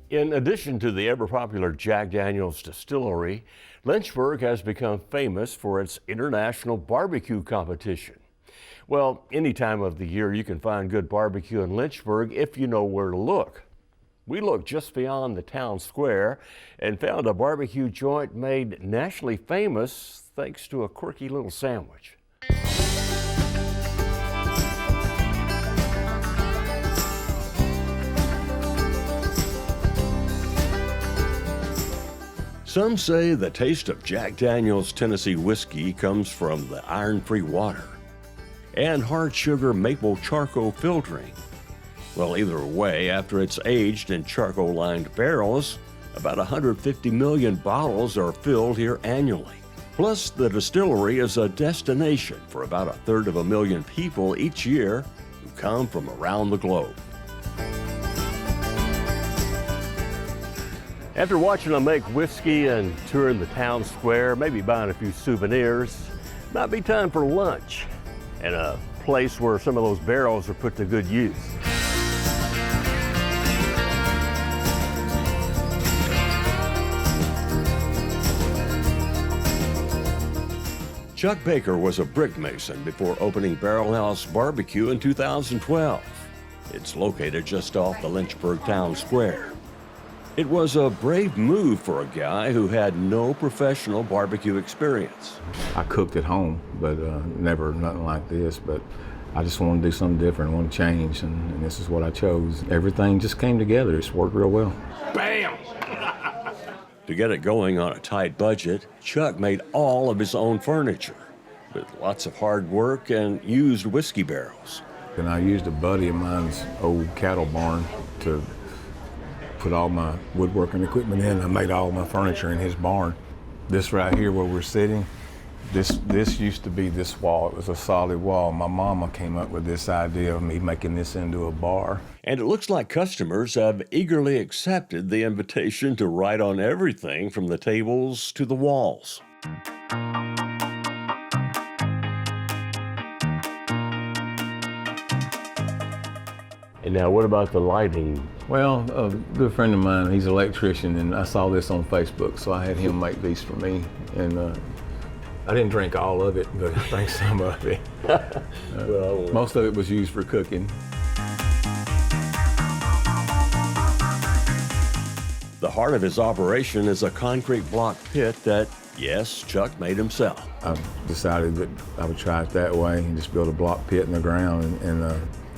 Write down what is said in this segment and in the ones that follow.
In addition to the ever-popular Jack Daniel's distillery, Lynchburg has become famous for its international barbecue competition. Well, any time of the year you can find good barbecue in Lynchburg if you know where to look. We looked just beyond the town square and found a barbecue joint made nationally famous thanks to a quirky little sandwich. Some say the taste of Jack Daniel's Tennessee whiskey comes from the iron-free water and hard sugar maple charcoal filtering. Well, either way, after it's aged in charcoal-lined barrels, about 150 million bottles are filled here annually. Plus, the distillery is a destination for about 1/3 people each year who come from around the globe. After watching them make whiskey and touring the town square, maybe buying a few souvenirs, might be time for lunch and a place where some of those barrels are put to good use. Chuck Baker was a brick mason before opening Barrel House Barbecue in 2012. It's located just off the Lynchburg town square. It was a brave move for a guy who had no professional barbecue experience. I cooked at home, but never nothing like this. But I just wanted to do something different, I wanted to change, and this is what I chose. Everything just came together. It's worked real well. Bam! To get it going on a tight budget, Chuck made all of his own furniture with lots of hard work and used whiskey barrels. And I used a buddy of mine's old cattle barn to put all my woodworking equipment in. I made all my furniture in his barn. This right here where we're sitting, this used to be this wall. It was a solid wall. My mama came up with this idea of me making this into a bar. And it looks like customers have eagerly accepted the invitation to write on everything from the tables to the walls. And now what about the lighting? Well, a good friend of mine, he's an electrician, and I saw this on Facebook, so I had him make these for me. And I didn't drink all of it, but I drank some of it. Well, most of it was used for cooking. The heart of his operation is a concrete block pit that, yes, Chuck made himself. I decided that I would try it that way and just build a block pit in the ground. And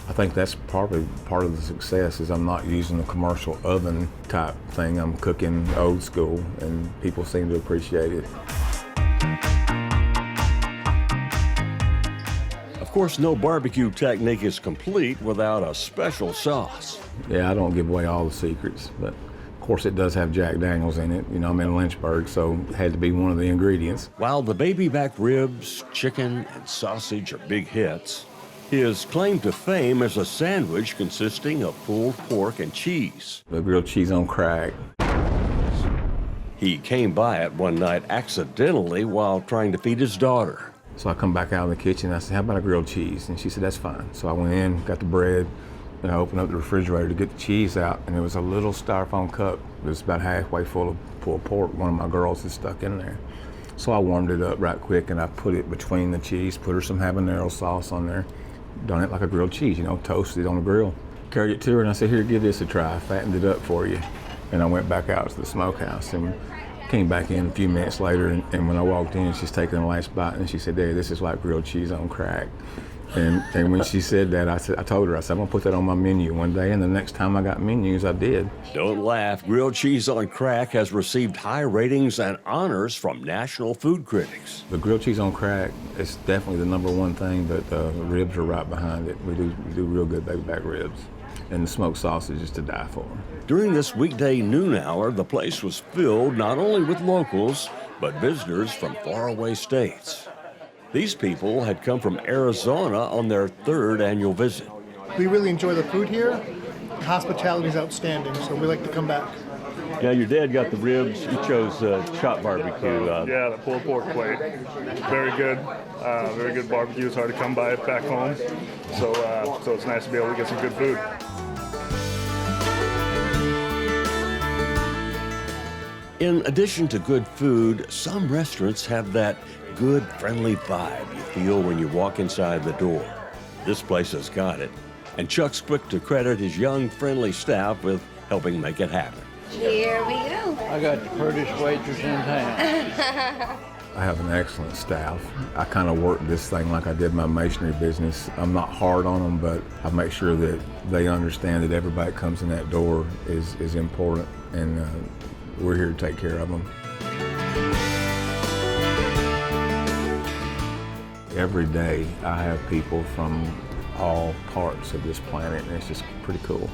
I think that's probably part of the success is I'm not using a commercial oven type thing. I'm cooking old school, and people seem to appreciate it. Of course, no barbecue technique is complete without a special sauce. Yeah, I don't give away all the secrets, but of course it does have Jack Daniel's in it. You know, I'm in Lynchburg, so it had to be one of the ingredients. While the baby back ribs, chicken, and sausage are big hits, his claim to fame is a sandwich consisting of pulled pork and cheese. The grilled cheese on crack. He came by it one night accidentally while trying to feed his daughter. So I come back out in the kitchen, I said, how about a grilled cheese? And she said, that's fine. So I went in, got the bread, and I opened up the refrigerator to get the cheese out, and there was a little styrofoam cup. It was about halfway full of pulled pork. One of my girls had stuck in there. So I warmed it up right quick, and I put it between the cheese, put her some habanero sauce on there, done it like a grilled cheese, you know, toasted on the grill. Carried it to her, and I said, here, give this a try. I fattened it up for you. And I went back out to the smokehouse and came back in a few minutes later, and when I walked in, she's taking the last bite, and she said, Daddy, this is like grilled cheese on crack. And when she said that, I told her, I'm gonna put that on my menu one day, and the next time I got menus, I did. Don't laugh, grilled cheese on crack has received high ratings and honors from national food critics. The grilled cheese on crack is definitely the #1 thing, but the ribs are right behind it. We do real good baby back ribs. And the smoked sausage is to die for. During this weekday noon hour, the place was filled not only with locals, but visitors from faraway states. These people had come from Arizona on their 3rd annual visit. We really enjoy the food here. The hospitality is outstanding, so we like to come back. Now, your dad got the ribs. He chose chopped barbecue. Yeah, the pulled pork plate. Very good. Very good barbecue. It's hard to come by back home. So it's nice to be able to get some good food. In addition to good food, some restaurants have that good, friendly vibe you feel when you walk inside the door. This place has got it, and Chuck's quick to credit his young, friendly staff with helping make it happen. Here we go. I got the prettiest waitress in town. I have an excellent staff. I kind of work this thing like I did my masonry business. I'm not hard on them, but I make sure that they understand that everybody that comes in that door is important, and we're here to take care of them. Every day I have people from all parts of this planet, and it's just pretty cool.